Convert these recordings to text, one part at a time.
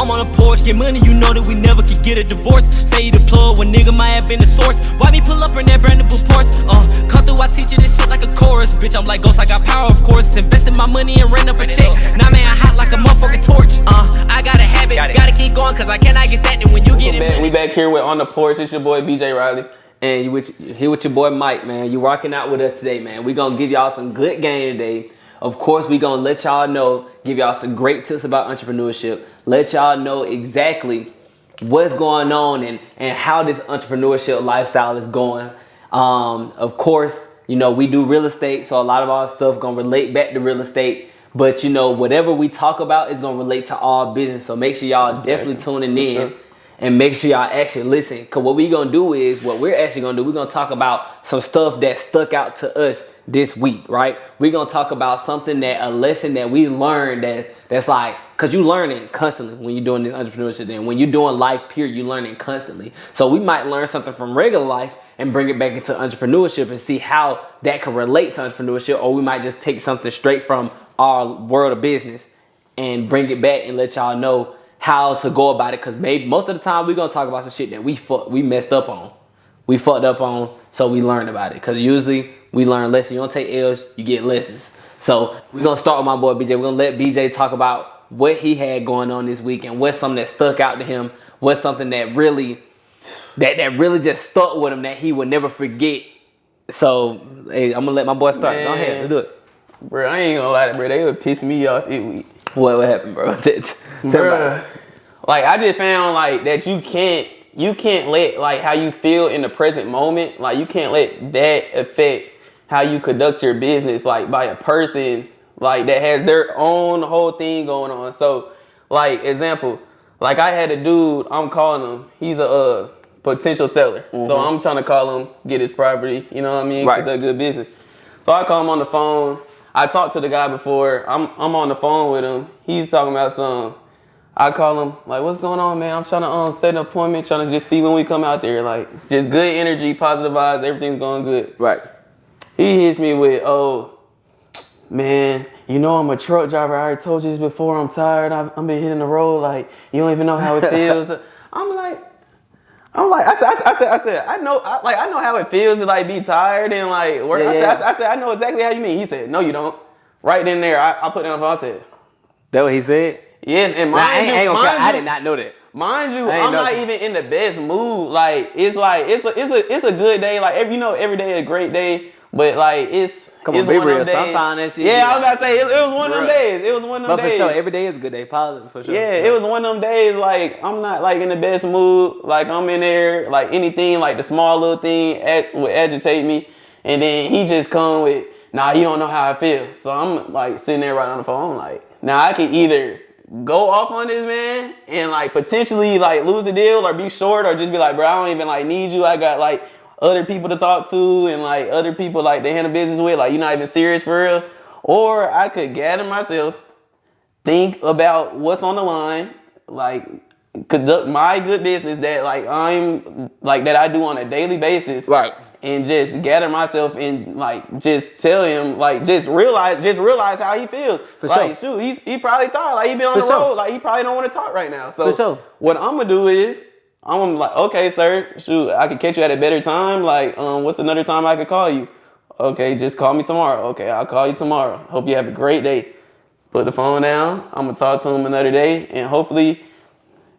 I'm on the porch, get money, you know that we never could get a divorce. Say you the plug when nigga might have been the source. Why me pull up in that brand new Porsche? Come through, I teach you this shit like a chorus. Bitch, I'm like Ghost, I got power, of course. Invested my money and ran up a check. Now man, I hot like a motherfucking torch. I got a habit, gotta keep going, cause I cannot get stagnant when you get it. We back here with On the Porch. It's your boy BJ Riley. And here with your boy Mike, man. You rocking out with us today, man. We gonna give y'all some good game today. Of course, we gonna let y'all know, give y'all some great tips about entrepreneurship. Let y'all know exactly what's going on and how this entrepreneurship lifestyle is going. Of course, you know, we do real estate, so a lot of our stuff gonna relate back to real estate. But you know, whatever we talk about is gonna relate to all business. So make sure y'all definitely tuning in. Sure. And make sure y'all actually listen. Because what we're going to do is, we're going to talk about some stuff that stuck out to us this week, right? We're going to talk about something a lesson that we learned that's like, because you learn it constantly when you're doing this entrepreneurship thing. When you're doing life, period, you learn it constantly. So we might learn something from regular life and bring it back into entrepreneurship and see how that can relate to entrepreneurship. Or we might just take something straight from our world of business and bring it back and let y'all know how to go about it, because maybe most of the time we're gonna talk about some shit that we messed up on, we fucked up on, so we learned about it. Because usually we learn lessons. You don't take L's, you get lessons. So we're gonna start with my boy BJ. We're gonna let BJ talk about what he had going on this week and what's something that stuck out to him, what's something that really just stuck with him that he would never forget. So hey, I'm gonna let my boy start. Go ahead, let's do it. Bro, I ain't gonna lie, bro. They would piss me off this week. What happened, bro? Bruh, like I just found like that you can't let like how you feel in the present moment, like you can't let that affect how you conduct your business, like by a person like that has their own whole thing going on. So like example, like I had a dude, I'm calling him, he's a potential seller. Mm-hmm. So I'm trying to call him, get his property, you know what I mean? Right. Conduct good business. So I call him on the phone. I talked to the guy before. I'm on the phone with him. He's talking about some. I call him, like, what's going on, man? I'm trying to set an appointment, trying to just see when we come out there. Like, just good energy, positive vibes, everything's going good. Right. He hits me with, oh, man, you know I'm a truck driver. I already told you this before. I'm tired. I've been hitting the road. Like, you don't even know how it feels. I said, I know how it feels to like be tired and like work. Yeah, I said, I know exactly how you mean. He said, no, you don't. Right then there, I put it on the phone. I said, that what he said? Yes, and I did not know that. Mind you, I'm not even in the best mood. Like it's a good day. Like every day is a great day. But like it's be real. Sometimes that shit. Yeah, I was about to say it was one of them days. It was one of them days. But for sure, every day is a good day. Positive for sure. Yeah, it was one of them days. Like I'm not like in the best mood. Like I'm in there. Like anything, like the small little thing would agitate me. And then he just come with, nah, you don't know how I feel. So I'm like sitting there right on the phone. I'm like, now I can either go off on this man and like potentially like lose the deal or be short or just be like, bro, I don't even like need you. I got like other people to talk to and like other people like they handle business with. Like you're not even serious for real. Or I could gather myself, think about what's on the line, like conduct my good business that like that I do on a daily basis. Right. And just gather myself and like just tell him like just realize how he feels. For like sure. Shoot, he probably tired. Like he been on the road. Like he probably don't want to talk right now. So what I'm gonna do is I'm like, okay, sir, shoot, I can catch you at a better time. Like, what's another time I could call you? Okay, just call me tomorrow. Okay, I'll call you tomorrow. Hope you have a great day. Put the phone down. I'm gonna talk to him another day, and hopefully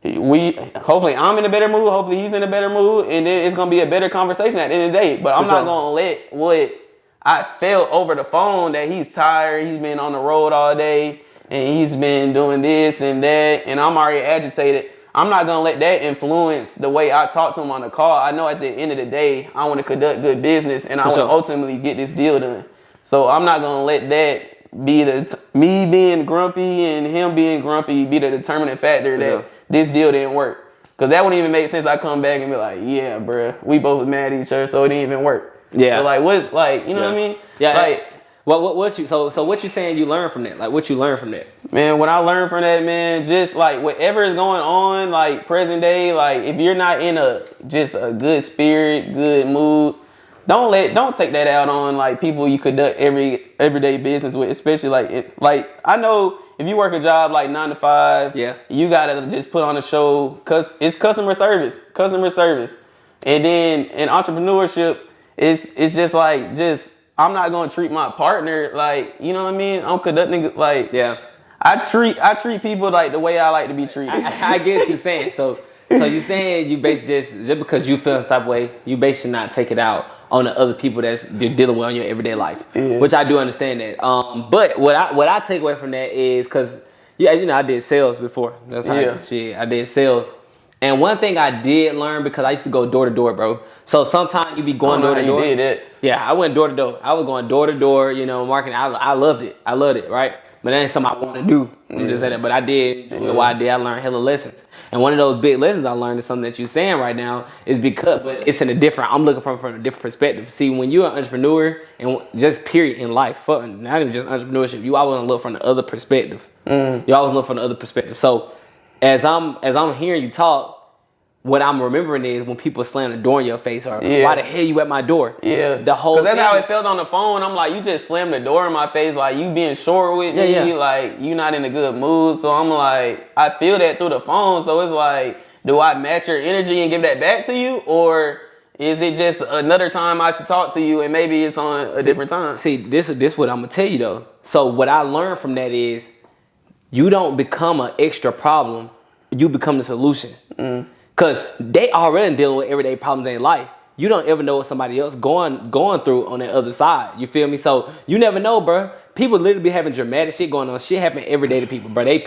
I'm in a better mood. Hopefully he's in a better mood, and then it's gonna be a better conversation at the end of the day. But I'm not gonna let what I felt over the phone that he's tired, he's been on the road all day, and he's been doing this and that, and I'm already agitated. I'm not gonna let that influence the way I talk to him on the call. I know at the end of the day, I want to conduct good business, and I want to ultimately get this deal done. So I'm not gonna let that be me being grumpy and him being grumpy be the determining factor that this deal didn't work. Cause that wouldn't even make sense. I come back and be like, yeah, bruh, we both mad at each other, so it didn't even work. Yeah. So like, what's like, you know what I mean? Yeah. Like, what you saying you learned from that? Like, what you learned from that? Man, what I learned from that, man, just like whatever is going on, like present day, like if you're not in just a good spirit, good mood, don't take that out on like people you conduct everyday business with, especially like I know if you work a job like 9 to 5, you gotta just put on a show because it's customer service, and then in entrepreneurship, it's just like I'm not gonna treat my partner like, you know what I mean? I'm conducting like I treat people like the way I like to be treated. I get what you're saying. So you're saying you basically just because you feel the type of way, you basically not take it out on the other people that's you're dealing with in your everyday life, which I do understand that. But what I take away from that is because I did sales before. That's how I did sales, and one thing I did learn because I used to go door to door, bro. So sometimes you be going door to door. You did it. Yeah, I went door to door. I was going door to door, marketing. I loved it. Right? But that ain't something I want to do. Just say that. But I did. Why I did. I learned hella lessons. And one of those big lessons I learned is something that you're saying right now is but it's in a different, I'm looking from a different perspective. See, when you're an entrepreneur and just period in life, not even just entrepreneurship, you always want to look from the other perspective. You always look from the other perspective. So as I'm hearing you talk, what I'm remembering is when people slam the door in your face or why the hell you at my door? Yeah. The whole Because that's how it felt on the phone. I'm like, you just slammed the door in my face, like you being short with me, like you not in a good mood. So I'm like, I feel that through the phone. So it's like, do I match your energy and give that back to you? Or is it just another time I should talk to you and maybe it's on a different time? See, this what I'm going to tell you though. So what I learned from that is you don't become an extra problem. You become the solution. Because they already dealing with everyday problems in their life. You don't ever know what somebody else going through on the other side. You feel me? So you never know, bro. People literally be having dramatic shit going on. Shit happen every day to people, bro. They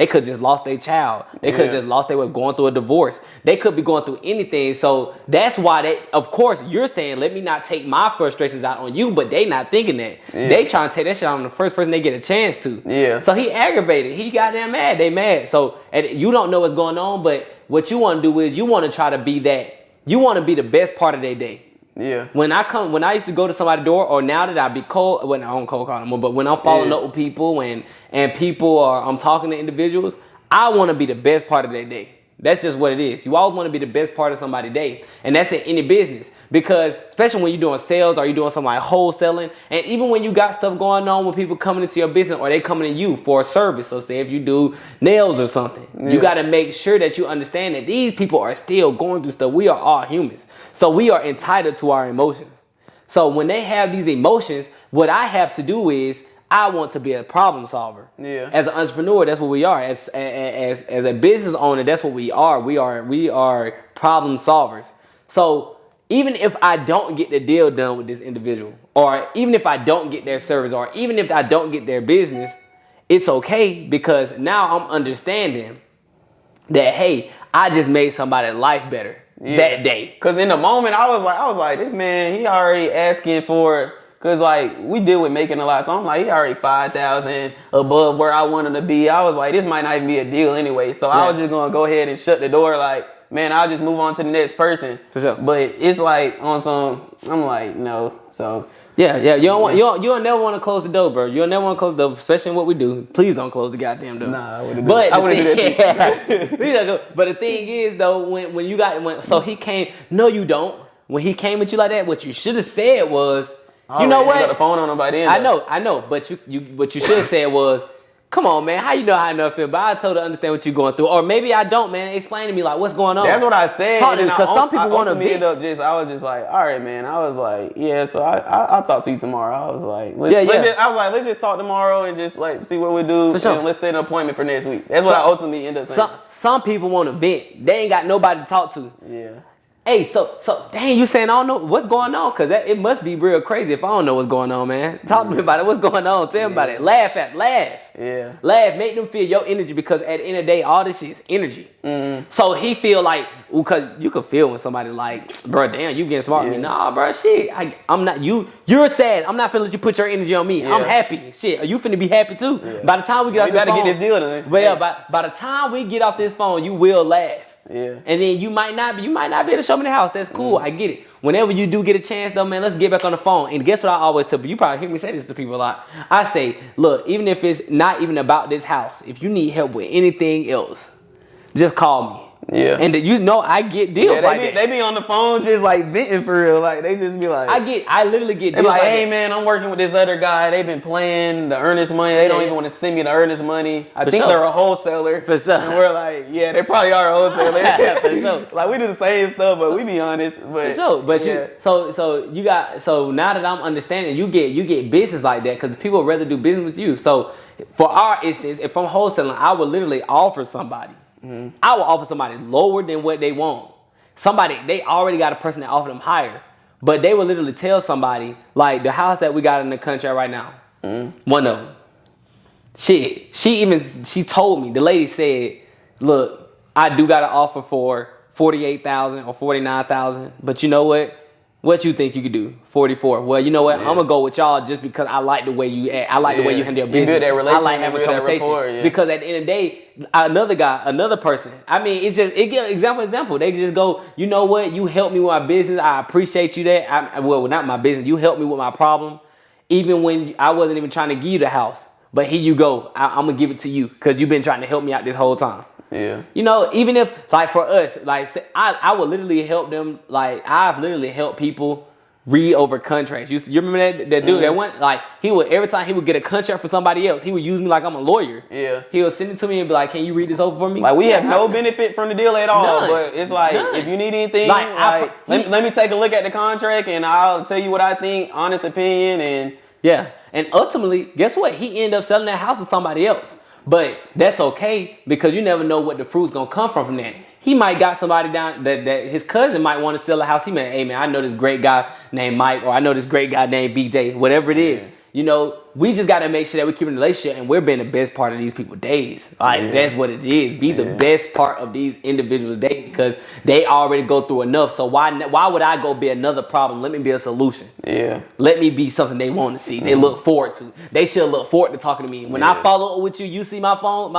could just lost their child. They could just lost going through a divorce. They could be going through anything. So that's why of course, you're saying, let me not take my frustrations out on you, but they not thinking that. They trying to take that shit out on the first person they get a chance to. Yeah. So he aggravated. He goddamn mad. They mad. So and you don't know what's going on, but what you want to do is you want to try to be that. You want to be the best part of their day. Yeah. When I used to go to somebody's door, or now that I be cold, when I don't cold call no more, but when I'm following up with people and people I'm talking to individuals, I want to be the best part of their day. That's just what it is. You always want to be the best part of somebody's day. And that's in any business. Because especially when you're doing sales or you're doing something like wholesaling, and even when you got stuff going on with people coming into your business or they coming to you for a service. So say if you do nails or something, you got to make sure that you understand that these people are still going through stuff. We are all humans. So we are entitled to our emotions. So when they have these emotions, what I have to do is I want to be a problem solver. Yeah. As an entrepreneur, that's what we are. As a business owner, that's what we are. We are problem solvers. So even if I don't get the deal done with this individual, or even if I don't get their service, or even if I don't get their business, it's okay because now I'm understanding that, hey, I just made somebody's life better that day. Because in the moment, I was like, this man, he already asking for. Cause like we deal with making a lot, so I'm like, he already 5,000 above where I want him to be. I was like, this might not even be a deal anyway. So I was just gonna go ahead and shut the door. Like, man, I'll just move on to the next person. For sure. But it's like on some, I'm like, no. So yeah. You don't never want to close the door, bro. You'll never want to close the door, especially in what we do. Please don't close the goddamn door. Nah, I wouldn't do that. But the thing is though, so he came. No, you don't. When he came at you like that, what you should have said was. You know what? Got the phone on him by then. I know. But what you should have said was, "Come on, man. How you know how I know I feel?" But I totally understand what you're going through, or maybe I don't, man. Explain to me like what's going on. That's what I said. Because some people want to be. I was just like, all right, man. I was like, yeah. So I'll talk to you tomorrow. I was like, let's just talk tomorrow and just like see what we do. Sure. And let's set an appointment for next week. That's what I ultimately end up saying. Some people want to vent. They ain't got nobody to talk to. Yeah. Hey, so dang, you saying I don't know what's going on? Because it must be real crazy if I don't know what's going on, man. Talk to me about it. What's going on? Tell me about it. Laugh. Yeah. Laugh. Make them feel your energy because at the end of the day, all this shit is energy. Mm-hmm. So he feel like, because you could feel when somebody like, bro, damn, you getting smart with me. Nah, bro, shit. I'm not, you're sad. I'm not finna let you put your energy on me. Yeah. I'm happy. Shit, are you finna be happy too? Yeah. By the time we get off this phone. We gotta get this deal done. Well, by the time we get off this phone, you will laugh. Yeah. And then you might not be able to show me the house. That's cool. I get it. Whenever you do get a chance though, man, let's get back on the phone. And guess what I always tell people? You probably hear me say this to people a lot. I say, look, even if it's not even about this house, if you need help with anything else, just call Yeah. And you know I get deals like that. They be on the phone just like venting for real. Like they just be like, I literally get they're deals like, like hey that. man, I'm working with this other guy. They've been playing the earnest money. They don't even want to send me the earnest money. I think they're a wholesaler. For sure. And we're like, yeah, they probably are a wholesaler. For sure. Like we do the same stuff, but we be honest. But For sure, but yeah. so now that I'm understanding, you get business like that because people would rather do business with you. So for our instance, if I'm wholesaling, I would literally offer somebody. I will offer somebody lower than what they want. Somebody, they already got a person that offered them higher, but they will literally tell somebody like the house that we got in the country right now. One of them. She told me, the lady said, look, I do got an offer for 48,000 or 49,000, but you know what? What you think you could do? 44. Well, you know what? I'm gonna go with y'all just because I like the way you act. I like the way you handle your business. You build that relationship. I like having a conversation. Rapport, because at the end of the day, another person. I mean, example. They just go, you know what? You helped me with my business. I appreciate you that. Well, not my business. You helped me with my problem, even when I wasn't even trying to give you the house. But here you go. I'm gonna give it to you because you've been trying to help me out this whole time. Yeah. You know, even if like for us, like I would literally help them. Like I've literally helped people read over contracts. You remember that dude that went like he would every time he would get a contract for somebody else, he would use me like I'm a lawyer. Yeah. He would send it to me and be like, "Can you read this over for me?" Like we have no benefit from the deal at all. None. But it's like None. if you need anything, Like, let me take a look at the contract and I'll tell you what I think, honest opinion, and yeah. And ultimately, guess what? He ended up selling that house to somebody else. But that's okay because you never know what the fruit's gonna come from that. He might got somebody down that his cousin might want to sell a house. He may, hey man, I know this great guy named Mike, or I know this great guy named BJ, whatever it is. You know, we just gotta make sure that we keep in a relationship and we're being the best part of these people's days. Like that's what it is. Be the best part of these individuals' days because they already go through enough. So why would I go be another problem? Let me be a solution. Yeah. Let me be something they want to see. They look forward to. They should look forward to talking to me. When I follow up with you, you see my phone.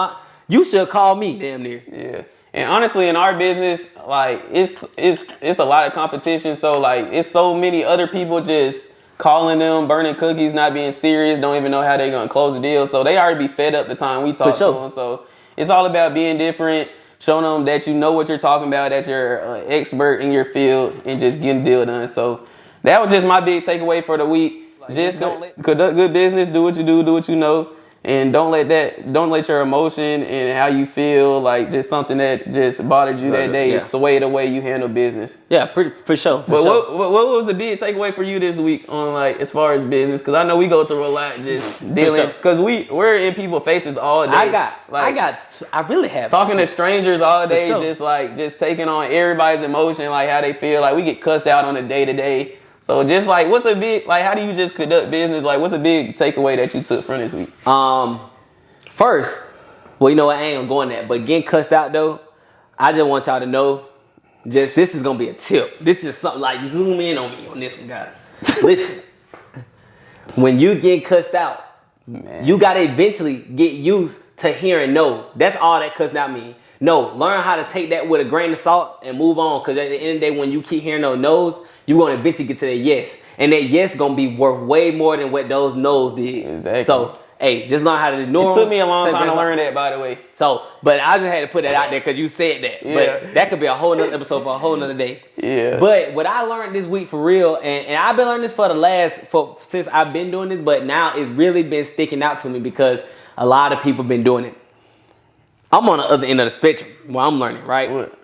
You should call me. Damn near. Yeah. And honestly, in our business, like it's a lot of competition. So like it's so many other people just calling them, burning cookies, not being serious, don't even know how they're gonna close the deal. So they already be fed up the time we talk to them. So it's all about being different, showing them that you know what you're talking about, that you're an expert in your field, and just getting the deal done. So that was just my big takeaway for the week. Like, just conduct good business, do what you do what you know. And don't let your emotion and how you feel, like just something that just bothered you that day, sway the way you handle business. Yeah, for sure. But what was the big takeaway for you this week on like as far as business? Because I know we go through a lot just dealing. Because we're in people's faces all day. I really have talking to strangers all day, just taking on everybody's emotion, like how they feel. Like we get cussed out on a day to day. So just like, what's a big, like, how do you just conduct business? Like, what's a big takeaway that you took from this week? First, well, you know what, I ain't gonna go on that, but getting cussed out though, I just want y'all to know, this is gonna be a tip. This is something like, zoom in on me on this one, guys. Listen, when you get cussed out, you gotta eventually get used to hearing no. That's all that cussed out means. No, learn how to take that with a grain of salt and move on. Because at the end of the day, when you keep hearing those no's, you're going to eventually get to that yes. And that yes going to be worth way more than what those no's did. Exactly. So, hey, just learn how to ignore them. It took me a long time to learn that, by the way. So, but I just had to put that out there because you said that. Yeah. But that could be a whole nother episode for a whole nother day. Yeah. But what I learned this week for real, and I've been learning this since I've been doing this, but now it's really been sticking out to me because a lot of people been doing it. I'm on the other end of the spectrum where I'm learning, right? What?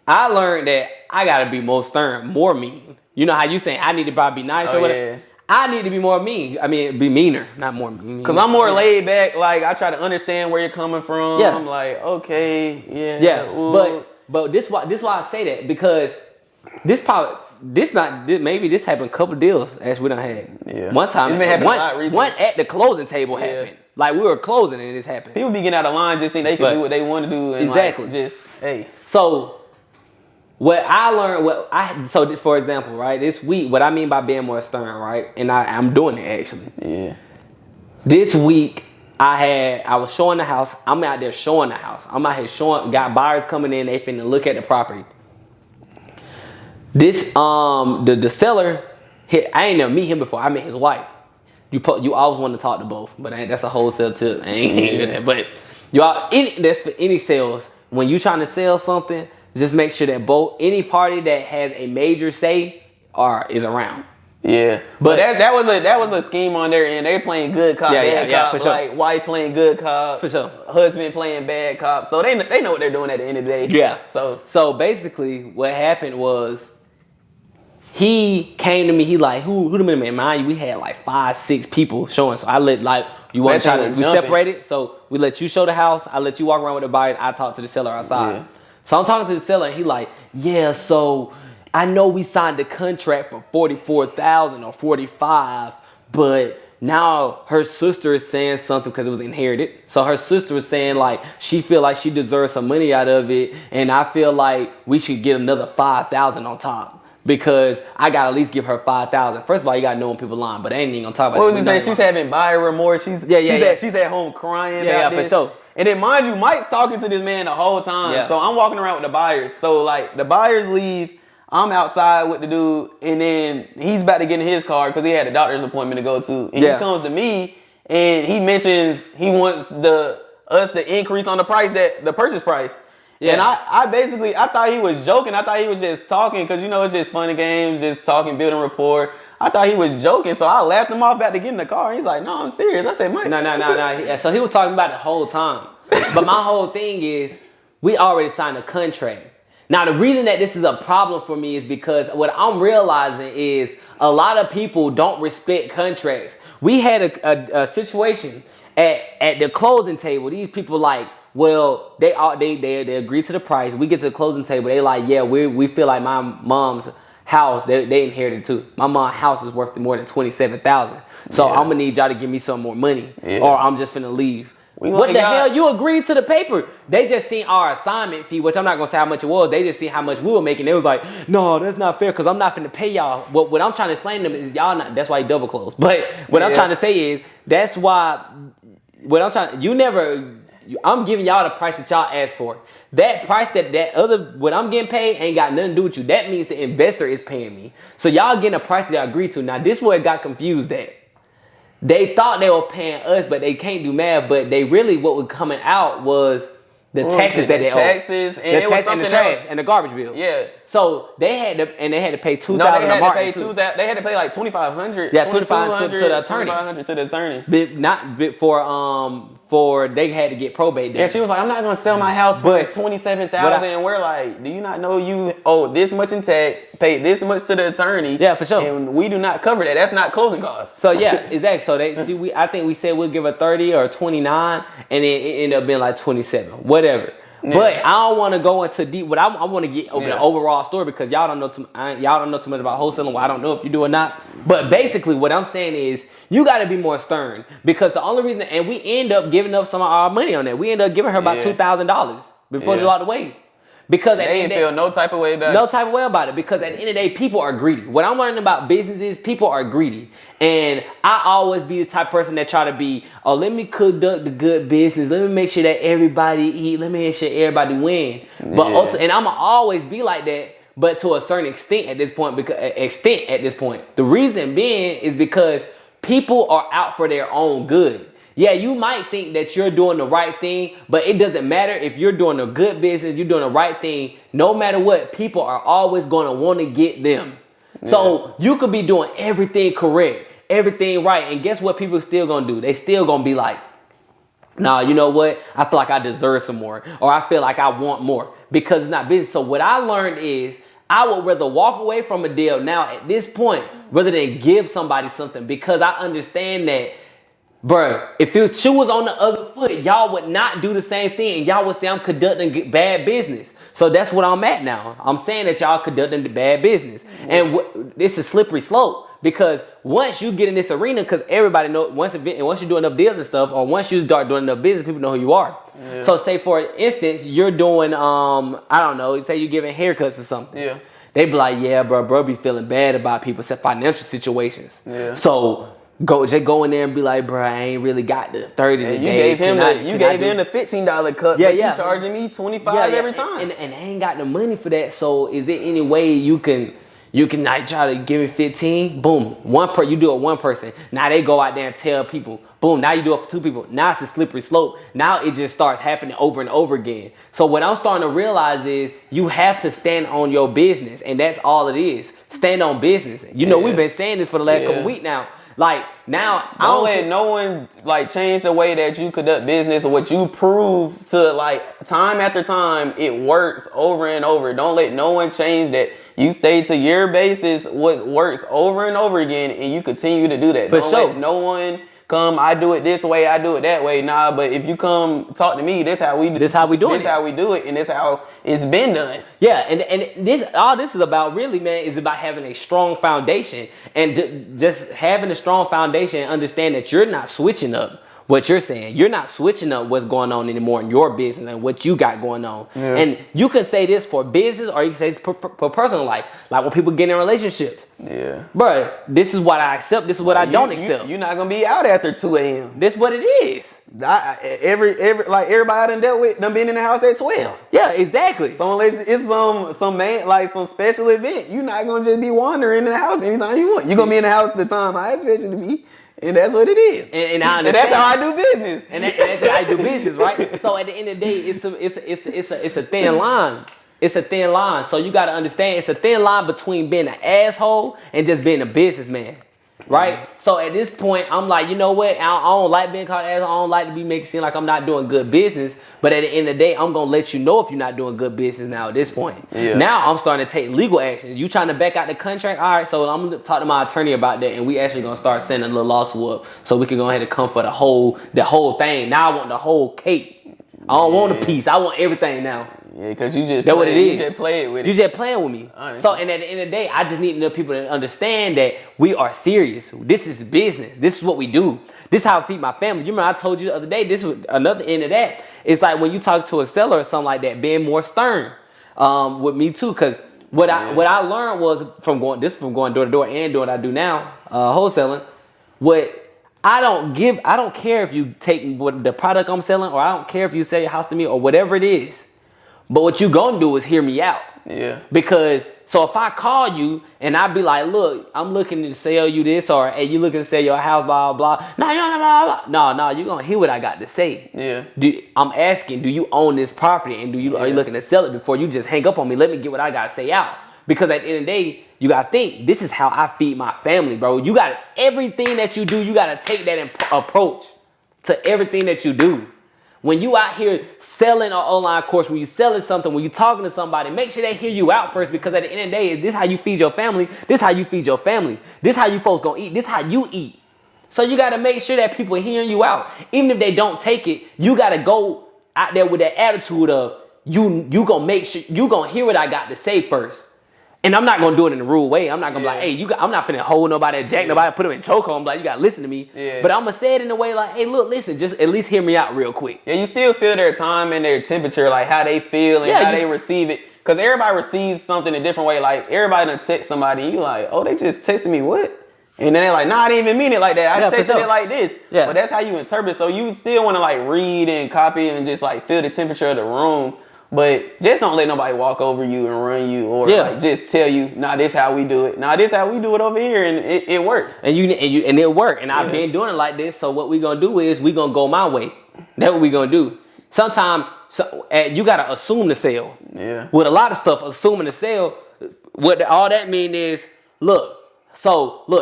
I learned that I gotta be more stern, more mean. You know how you saying I need to probably be nice or whatever? Yeah. I need to be more mean. I mean, be meaner, not more mean. Because I'm more laid back. Like, I try to understand where you're coming from. Yeah. I'm like, okay, yeah. Yeah, Ooh. but this why I say that because maybe this happened a couple deals as we done had. Yeah. One time, It's been happening a lot recently. one at the closing table happened. Like we were closing and this happened. People be getting out of line, just think they can do what they want to do. And exactly. Like, just, hey. So what I learned, so for example, right, this week, what I mean by being more stern, right, and I'm doing it actually. Yeah. This week, I was showing the house. I'm out there showing the house. I'm out here got buyers coming in. They finna look at the property. This, the seller, I ain't never meet him before. I met his wife. You always want to talk to both, but that's a wholesale tip. I ain't that. But y'all, that's for any sales. When you trying to sell something, Just make sure that any party that has a major say is around. Yeah, but that was a scheme on their end. They playing good cop, bad cop. For sure. Like wife playing good cop, for sure. Husband playing bad cop. So they know what they're doing at the end of the day. Yeah. So basically, what happened was he came to me. He like, who the man? Mind you, we had like 5-6 people showing. So I let you want to try to we separated. So we let you show the house. I let you walk around with the buyers. I talk to the seller outside. Yeah. So I'm talking to the seller, and he like, yeah. So I know we signed the contract for $44,000 or $45,000, but now her sister is saying something because it was inherited. So her sister is saying like she feel like she deserves some money out of it, and I feel like we should get another $5,000 on top. Because I gotta at least give her $5,000. First of all, you gotta know when people lying, but I ain't even gonna talk about. What was he saying? She's having buyer remorse. She's at home crying about this. For sure. And then mind you, Mike's talking to this man the whole time. Yeah. So I'm walking around with the buyers. So like the buyers leave, I'm outside with the dude, and then he's about to get in his car because he had a doctor's appointment to go to. And he comes to me and he mentions he wants us to increase on the purchase price. Yeah. And I thought he was joking. I thought he was just talking because, it's just funny games, just talking, building rapport. I thought he was joking, so I laughed him off back to get in the car. He's like, no, I'm serious. I said, Mike. No. So he was talking about it the whole time. But my whole thing is we already signed a contract. Now, the reason that this is a problem for me is because what I'm realizing is a lot of people don't respect contracts. We had a situation at the closing table. These people like, well, they agree to the price. We get to the closing table. They like, yeah, we feel like my mom's house, they inherited too. My mom's house is worth more than $27,000. So I'm gonna need y'all to give me some more money, or I'm just finna leave. What the hell? You agreed to the paper. They just seen our assignment fee, which I'm not gonna say how much it was. They just seen how much we were making. They was like, no, that's not fair because I'm not finna pay y'all. What I'm trying to explain to them is y'all not. That's why you double close. But what I'm trying to say is that's why. What I'm trying. I'm giving y'all the price that y'all asked for. That price what I'm getting paid ain't got nothing to do with you. That means the investor is paying me. So y'all getting a price that I agreed to. Now this is where it got confused at. They thought they were paying us, but they can't do math. But they really, what was coming out was the taxes that they owe. Taxes, and it was something and the trash else. And the garbage bill. Yeah. So they had to pay $2,000. No, they had to pay like $2,500. Yeah, $2,500 to the attorney. $2,500 to the attorney. For they had to get probate done. Yeah, she was like, I'm not gonna sell my house for $27,000. And we're like, do you not know you owe this much in tax, pay this much to the attorney? Yeah, for sure. And we do not cover that. That's not closing costs. So yeah, exactly. So I think we said we'll give her 30 or 29, and it ended up being like 27, whatever. Yeah. But I don't want to go into deep. What I want to get over the overall story because y'all don't know too much about wholesaling. Well, I don't know if you do or not. But basically, what I'm saying is you got to be more stern because the only reason, and we end up giving up some of our money on that. We end up giving her about $2,000 before they go out the way. Because they ain't feel no type of way about it. No type of way about it. Because at the end of the day, people are greedy. What I'm learning about business is people are greedy. And I always be the type of person that try to be, let me conduct the good business. Let me make sure that everybody eat. Let me make sure everybody win. But and I'm going to always be like that. But to a certain extent at this point. The reason being is because people are out for their own good. Yeah, you might think that you're doing the right thing, but it doesn't matter if you're doing a good business, you're doing the right thing. No matter what, people are always going to want to get them. Yeah. So you could be doing everything correct, everything right. And guess what people still going to do? They still going to be like, nah, you know what? I feel like I deserve some more, or I feel like I want more because it's not business. So what I learned is I would rather walk away from a deal now at this point rather than give somebody something because I understand that, bruh, if the shoe was on the other foot, y'all would not do the same thing. And y'all would say I'm conducting bad business. So that's what I'm at now. I'm saying that y'all conducting bad business. And it's a slippery slope. Because once you get in this arena, because everybody knows, once you do enough deals and stuff, or once you start doing enough business, people know who you are. Yeah. So say for instance, you're doing, I don't know, say you're giving haircuts or something. Yeah. They be like, yeah, bro be feeling bad about people's financial situations. Yeah. So go in there and be like, bro, I ain't really got the 30 today. You gave him the $15 cut, but you charging me $25 every time. And I ain't got the money for that. So is there any way you can You can like try to give me 15. Boom. You do it one person. Now they go out there and tell people. Boom. Now you do it for 2 people. Now it's a slippery slope. Now it just starts happening over and over again. So what I'm starting to realize is you have to stand on your business, and that's all it is. Stand on business. You know, we've been saying this for the last couple weeks now. Like now, don't let no one like change the way that you conduct business or what you prove to like time after time. It works over and over. Don't let no one change that. You stay to your basis, what works over and over again, and you continue to do that. Don't let no one come, I do it this way, I do it that way. Nah, but if you come talk to me, this how we do it. This how we do it, and this how it's been done. Yeah, and this is about really, man, is about having a strong foundation and just having a strong foundation and understand that you're not switching up what you're saying. You're not switching up what's going on anymore in your business and what you got going on. Yeah. And you can say this for business or you can say this for personal life. Like when people get in relationships. Yeah. Bro, this is what I accept. This is what I don't accept. You're not going to be out after 2 a.m. This is what it is. Like everybody I done dealt with done been in the house at 12. Yeah, exactly. So unless it's some special event, you're not going to just be wandering in the house anytime you want. You're going to be in the house at the time I expect you to be. And that's what it is. And that's how I do business. And that's how I do business, right? So at the end of the day, it's a thin line. It's a thin line. So you got to understand, it's a thin line between being an asshole and just being a businessman, right? Mm-hmm. So at this point, I'm like, you know what? I don't like being called an asshole. I don't like to be making it seem like I'm not doing good business. But at the end of the day, I'm going to let you know if you're not doing good business now at this point. Yeah. Now I'm starting to take legal action. You trying to back out the contract? All right, so I'm going to talk to my attorney about that, and we actually going to start sending a little lawsuit up so we can go ahead and come for the whole thing. Now I want the whole cake. I don't want a piece. I want everything now. Yeah, because you just what it is. You just playing with it. You just playing with me. Honestly. So, and at the end of the day, I just need people to understand that we are serious. This is business. This is what we do. This is how I feed my family. You remember I told you the other day, this was another end of that. It's like when you talk to a seller or something like that, being more stern with me too. Because what I learned was from going door to door and doing what I do now, wholesaling. I don't care if you take the product I'm selling, or I don't care if you sell your house to me or whatever it is. But what you gonna do is hear me out. Yeah. Because so if I call you and I be like, look, I'm looking to sell you this, or hey, you looking to sell your house, blah blah blah. No, you gonna hear what I got to say. Yeah. I'm asking, do you own this property, and are you looking to sell it before you just hang up on me? Let me get what I gotta say out. Because at the end of the day, you gotta think, this is how I feed my family, bro. You got everything that you do, you gotta take that approach to everything that you do. When you out here selling an online course, when you selling something, when you talking to somebody, make sure they hear you out first, because at the end of the day, this is how you feed your family. This is how you feed your family. This is how you folks gonna eat. This is how you eat. So you gotta make sure that people are hearing you out. Even if they don't take it, you gotta go out there with that attitude of you gonna make sure you gonna hear what I got to say first. And I'm not gonna do it in a rude way. I'm not gonna be like, hey, I'm not finna hold nobody, jack nobody, put them in choke on. Like, you gotta listen to me. Yeah. But I'm gonna say it in a way like, hey, look, listen, just at least hear me out real quick. Yeah, you still feel their time and their temperature, like how they feel and how they receive it. Because everybody receives something a different way. Like, everybody done text somebody, you like, oh, they just texted me what? And then they're like, nah, I didn't even mean it like that. I texted it like this. Yeah. But that's how you interpret. So you still want to like read and copy and just like feel the temperature of the room. But just don't let nobody walk over you and run you, or like just tell you, nah, this how we do it. Nah, this how we do it over here, and it works. And it worked. And I've been doing it like this. So what we gonna do is we gonna go my way. That's what we gonna do. Sometimes you gotta assume the sale. Yeah. With a lot of stuff, assuming the sale, all that mean is, look,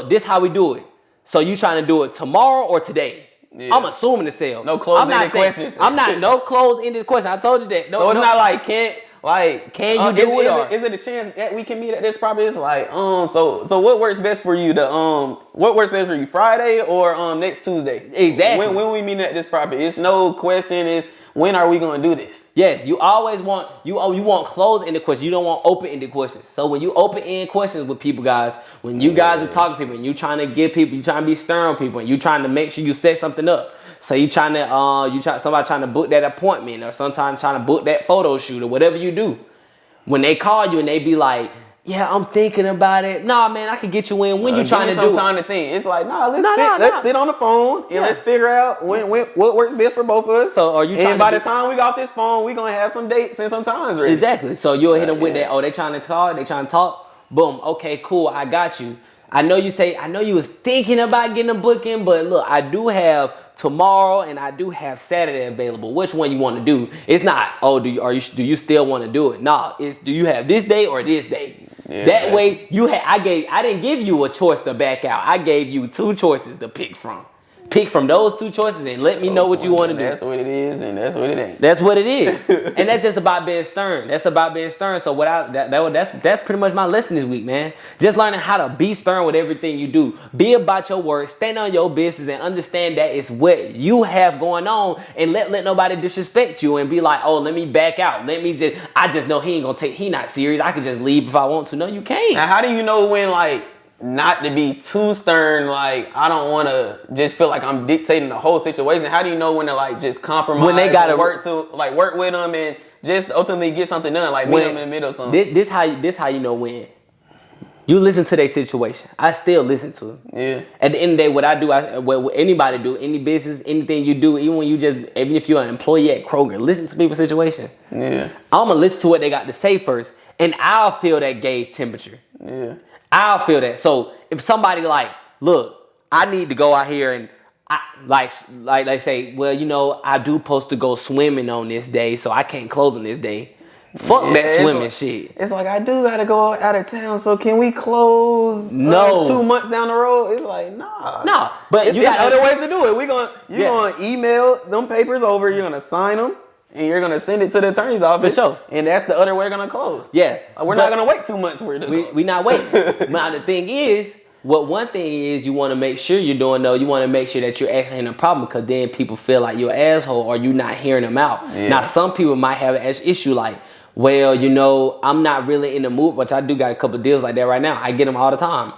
this how we do it. So you trying to do it tomorrow or today? Yeah. I'm assuming the sale. No closed-ended questions. No closed-ended question. I told you that. So it's not like can you do it? Is it a chance that we can meet at this property? It's like so what works best for you? What works best for you? Friday or next Tuesday? Exactly. When we meet at this property, it's no question. It's when are we going to do this? Yes, you always want you want closed-ended questions. You don't want open-ended questions. So when you open-ended questions with people, guys, when you guys are talking to people and you trying to give people, you trying to be stern on people, and you trying to make sure you set something up. So somebody trying to book that appointment, or sometimes trying to book that photo shoot, or whatever you do. When they call you and they be like, yeah, I'm thinking about it. Nah, man, I can get you in. When you trying to do some time to think. It's like, let's sit on the phone and let's figure out when what works best for both of us. So are you? And by the time we got off this phone, we gonna have some dates and some times ready. Exactly. So you'll hit them with that. Oh, they trying to call. They trying to talk. Boom. Okay, cool. I got you. I know you was thinking about getting a booking, but look, I do have tomorrow and I do have Saturday available. Which one you want to do? It's not, oh, do you still want to do it? No, it's do you have this day or this day? Yeah, that way I didn't give you a choice to back out. I gave you 2 choices to pick from. Pick from those 2 choices and let me know what you want to do. That's what it is, and that's what it ain't. That's what it is, and that's just about being stern. That's about being stern. So that's pretty much my lesson this week, man. Just learning how to be stern with everything you do. Be about your word. Stand on your business and understand that it's what you have going on, and let nobody disrespect you and be like, oh, let me back out. I just know he not serious. I can just leave if I want to. No, you can't. Now, how do you know when not to be too stern, I don't want to just feel like I'm dictating the whole situation? How do you know when to just compromise, when they gotta work with them and just ultimately get something done, meet them in the middle or something? This how you know when you listen to their situation. I still listen to them. Yeah. At the end of the day, what I do, what anybody do, any business, anything you do, even if you're an employee at Kroger, listen to people's situation. Yeah. I'm gonna listen to what they got to say first, and I'll feel that gauge temperature. Yeah. I'll feel that. So if somebody look, I need to go out here and they say, well, I do supposed to go swimming on this day, so I can't close on this day. Fuck that swimming shit. It's I do gotta go out of town, so can we close 2 months down the road? It's nah. No, but you got other ways to do it. You're gonna email them papers over, you're gonna sign them, and you're going to send it to the attorney's office. For sure. And that's the other way we're going to close. Yeah. We're not going to wait 2 months for it to close. We not waiting. Now, the thing is, one thing is you want to make sure you're doing, though, you want to make sure that you're actually in a problem, because then people feel like you're an asshole or you're not hearing them out. Yeah. Now, some people might have an issue well, I'm not really in the mood, which I do got a couple of deals like that right now. I get them all the time.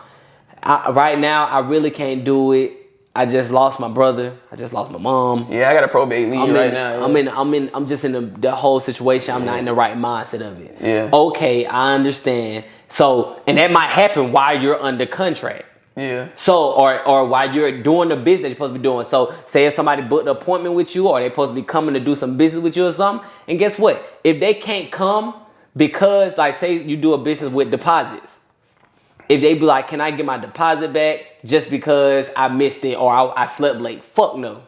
Right now, I really can't do it. I just lost my brother. I just lost my mom. Yeah, I got a probate leave right now. Yeah. I'm just in the whole situation. I'm not in the right mindset of it. Yeah. Okay, I understand. So, and that might happen while you're under contract. Yeah. So, or while you're doing the business you're supposed to be doing. So, say if somebody booked an appointment with you, or they're supposed to be coming to do some business with you or something, and guess what? If they can't come because, say you do a business with deposits, if they be like, can I get my deposit back just because I missed it or I slept late? Fuck no.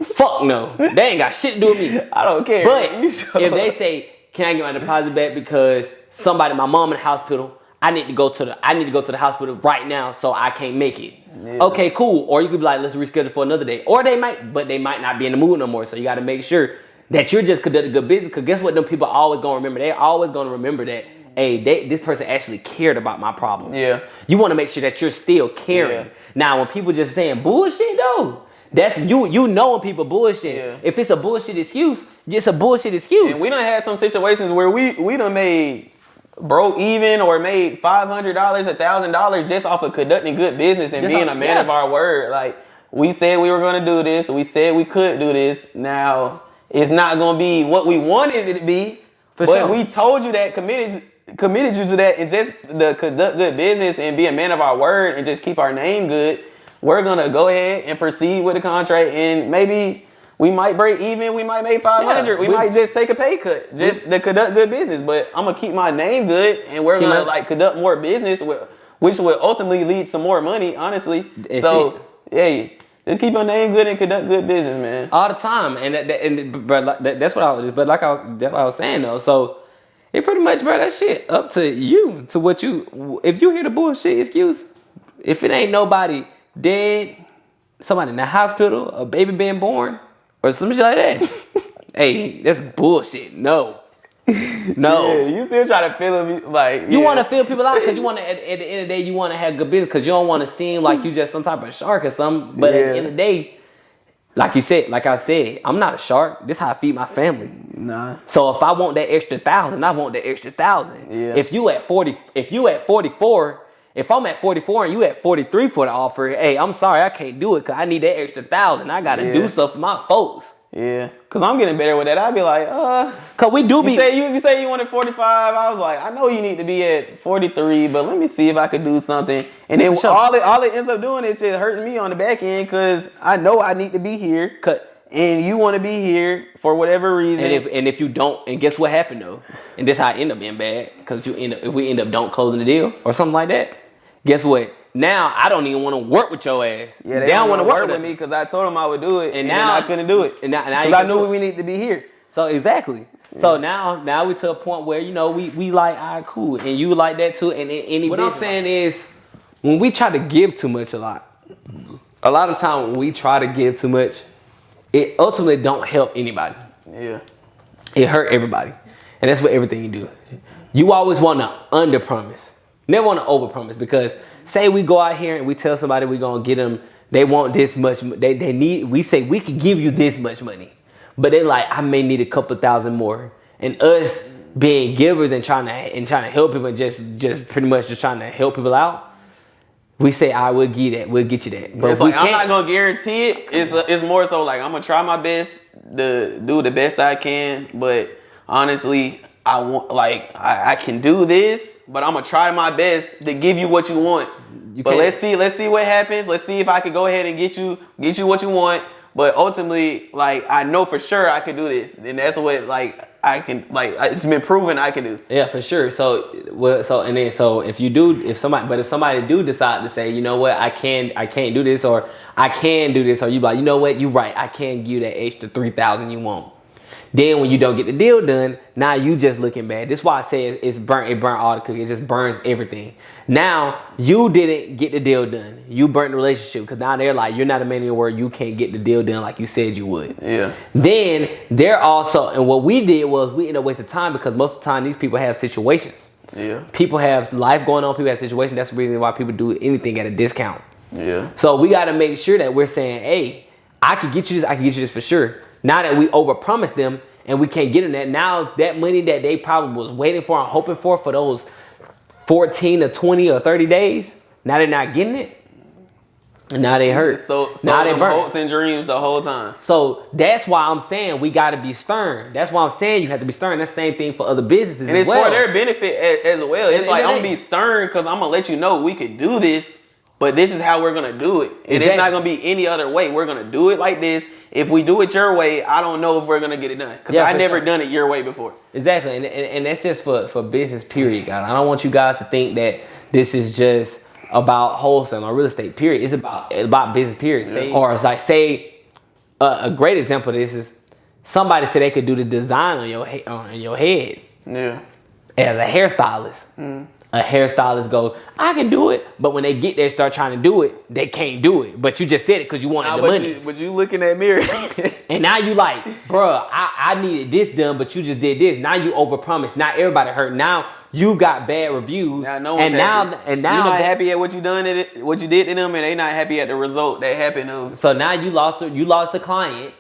Fuck no. They ain't got shit to do with me. I don't care. But if they say, can I get my deposit back because my mom in the hospital, I need to go to the hospital right now, so I can't make it. Yeah. Okay, cool. Or you could be like, let's reschedule for another day. Or they might not be in the mood no more. So you got to make sure that you're just conducting good business. Because guess what? Them people are always going to remember. They're always going to remember that, hey, this person actually cared about my problem. Yeah. You want to make sure that you're still caring. Yeah. Now, when people just saying bullshit, though, that's you knowing people bullshit. Yeah. If it's a bullshit excuse, it's a bullshit excuse. And we done had some situations where we done made broke even or made $500, $1,000 just off of conducting good business and being a man of our word. We said we were going to do this. We said we could do this. Now, it's not going to be what we wanted it to be. But we told you that, committed you to that, and just to conduct good business and be a man of our word and just keep our name good. We're going to go ahead and proceed with the contract, and maybe we might break even. We might make 500. We might just take a pay cut just to conduct good business. But I'm going to keep my name good, and we're going to conduct more business, which will ultimately lead to more money, honestly. Hey, just keep your name good and conduct good business, man. All the time. That's what I was saying, though. So it pretty much, bro, that shit up to you, to what if you hear the bullshit excuse, if it ain't nobody dead, somebody in the hospital, a baby being born, or some shit like that, hey, that's bullshit. No. Yeah, you still try to feel them you want to feel people out because you want to at the end of the day you want to have good business because you don't want to seem like you just some type of shark or something. But at the end of the day, like I said, I'm not a shark. This is how I feed my family. Nah. So if I want that extra 1,000, I want that extra 1,000. Yeah. If you at 44, if I'm at 44 and you at 43 for the offer, hey, I'm sorry, I can't do it because I need that extra 1,000. I gotta do stuff for my folks. Yeah, cause I'm getting better with that. I'd be like, cause we do be. You say you wanted 45. I was like, I know you need to be at 43, but let me see if I could do something. And then all it ends up doing is just hurting me on the back end, cause I know I need to be here. and you want to be here for whatever reason. And if you don't, and guess what happened though? And this how it end up being bad, because if we end up don't closing the deal or something like that, guess what? Now I don't even want to work with your ass. Yeah, they don't want to work with me because I told them I would do it, and now I couldn't do it. And now because I knew we need to be here. So exactly. Yeah. So now we to a point where we like, all right, cool, and you like that too. And what I'm saying is, when we try to give too much, a lot of time when we try to give too much, it ultimately don't help anybody. Yeah. It hurt everybody. And that's what everything you do. You always want to under promise. Never want to over promise, because say we go out here and we tell somebody we're going to get them, they want this much, they need, we say we can give you this much money. But they like, I may need a couple thousand more. And us being givers and trying to help people, and just pretty much just trying to help people out, we say, I will give you that. We'll get you that. But it's like, I'm not going to guarantee it. It's more so like, I'm going to try my best to do the best I can. But honestly, I can do this, but I'm going to try my best to give you what you want. Let's see what happens. Let's see if I could go ahead and get you what you want. But ultimately, like, I know for sure I can do this. And that's what, like, I can, like, it's been proven I can do. Yeah, for sure. So if somebody do decide to say, you know what, I can't do this, or I can do this, or you like, you know what, you're right, I can give you that extra $3,000 you want. Then when you don't get the deal done, now you just looking bad. This is why I say it burnt all the cookies. It just burns everything. Now you didn't get the deal done. You burnt the relationship, because now they're like, you're not a man of your word. You can't get the deal done like you said you would. Yeah. Then they're also, and what we did was we ended up wasting time, because most of the time these people have situations. Yeah. People have life going on. People have situations. That's the reason why people do anything at a discount. Yeah. So we got to make sure that we're saying, hey, I can get you this. I can get you this for sure. Now that we overpromised them and we can't get them that, now that money that they probably was waiting for and hoping for those 14 or 20 or 30 days, now they're not getting it. And now they hurt. So now they burn. Hopes and dreams the whole time. So that's why I'm saying we got to be stern. That's why I'm saying you have to be stern. That's the same thing for other businesses, and it's for their benefit as well. It's like, I'm gonna be stern because I'm gonna let you know we could do this, but this is how we're gonna do it. And It's not gonna be any other way. We're gonna do it like this. If we do it your way, I don't know if we're gonna get it done, because I never done it your way before. Exactly, and that's just for business, period, guys. I don't want you guys to think that this is just about wholesale or real estate, period. It's about business, period. Yeah. Or it's like, say a great example of this is somebody said they could do the design on your head. Yeah. As a hairstylist. A hairstylist goes, I can do it, but when they get there, start trying to do it, they can't do it. But you just said it because you wanted the money. But you look in that mirror, and now you like, bro, I needed this done, but you just did this. Now you overpromised. Now everybody hurt. Now you got bad reviews. Now no one's happy. You're not happy at what you did to them, and they not happy at the result that happened. So now you lost the client,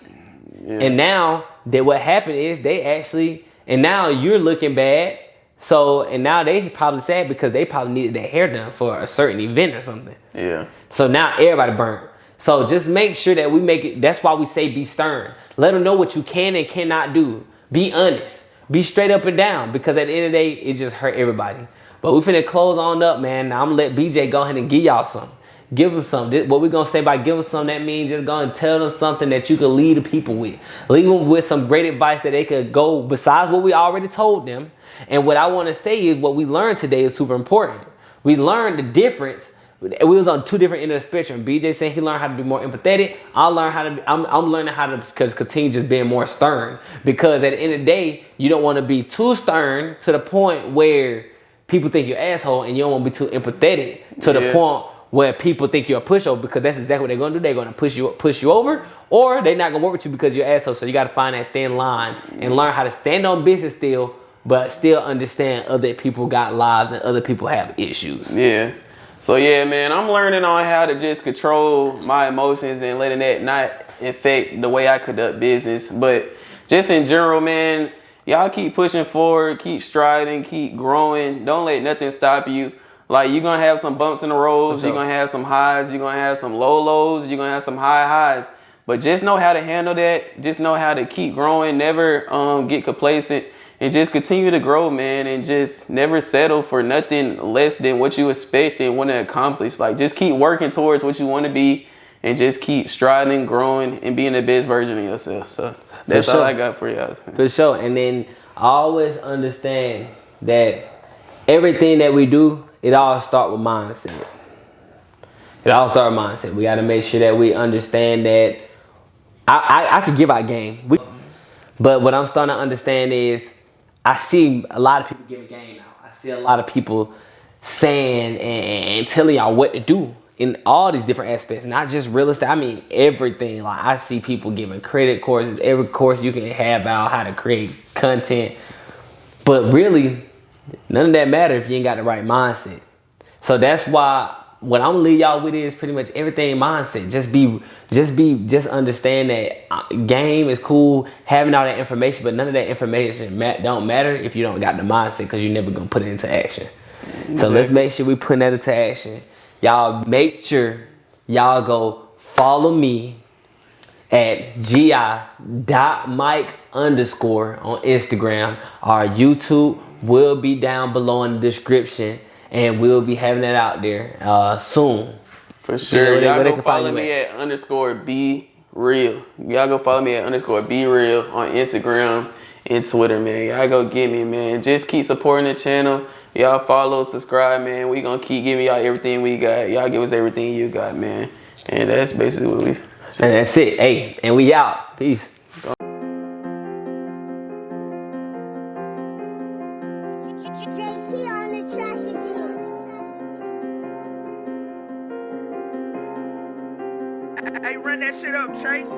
and now what happened is and now you're looking bad. So, and now they probably sad because they probably needed their hair done for a certain event or something. Yeah. So now everybody burnt. So just make sure that we make it. That's why we say be stern. Let them know what you can and cannot do. Be honest. Be straight up and down, because at the end of the day, it just hurt everybody. But we finna close on up, man. Now I'm gonna let BJ go ahead and give y'all some. Give them something. What we're gonna say by giving something, that means just go and tell them something that you can lead the people with. Leave them with some great advice that they could go besides what we already told them. And what I want to say is what we learned today is super important. We learned the difference. We was on two different ends of the spectrum. BJ saying he learned how to be more empathetic. I'm learning how to continue just being more stern, because at the end of the day, you don't want to be too stern to the point where people think you're an asshole, and you don't want to be too empathetic to the point where people think you're a pushover, because that's exactly what they're going to do. They're going to push you over, or they're not going to work with you because you're an asshole. So you got to find that thin line and learn how to stand on business still, but still understand other people got lives and other people have issues. Yeah. So yeah, man, I'm learning on how to just control my emotions and letting that not affect the way I conduct business. But just in general, man, y'all keep pushing forward, keep striving, keep growing. Don't let nothing stop you. Like, you're going to have some bumps in the road. You're going to have some highs. You're going to have some low lows. You're going to have some high highs. But just know how to handle that. Just know how to keep growing. Never get complacent. And just continue to grow, man, and just never settle for nothing less than what you expect and want to accomplish. Like, just keep working towards what you want to be, and just keep striving, growing, and being the best version of yourself. So that's all I got for y'all. For sure. And then I always understand that everything that we do, it all starts with mindset. It all starts with mindset. We got to make sure that we understand that I could give out game. But what I'm starting to understand is I see a lot of people giving game out. I see a lot of people saying and telling y'all what to do in all these different aspects, not just real estate. I mean everything. Like I see people giving credit courses, every course you can have out how to create content. But really, none of that matters if you ain't got the right mindset. So that's why what I'm gonna leave y'all with is pretty much everything mindset. Just understand that game is cool, having all that information, but none of that information don't matter if you don't got the mindset, because you're never gonna put it into action. So let's make sure we put that into action. Y'all make sure y'all go follow me at gi.mike_ on Instagram. Our YouTube will be down below in the description, and we'll be having that out there soon. For sure. Y'all go follow me at _be real. Y'all go follow me at _be real on Instagram and Twitter, man. Y'all go get me, man. Just keep supporting the channel. Y'all follow, subscribe, man. We gonna keep giving y'all everything we got. Y'all give us everything you got, man. And that's basically what we. And that's it. Hey, and we out. Peace. JT on the track again. Hey, run that shit up, Chase.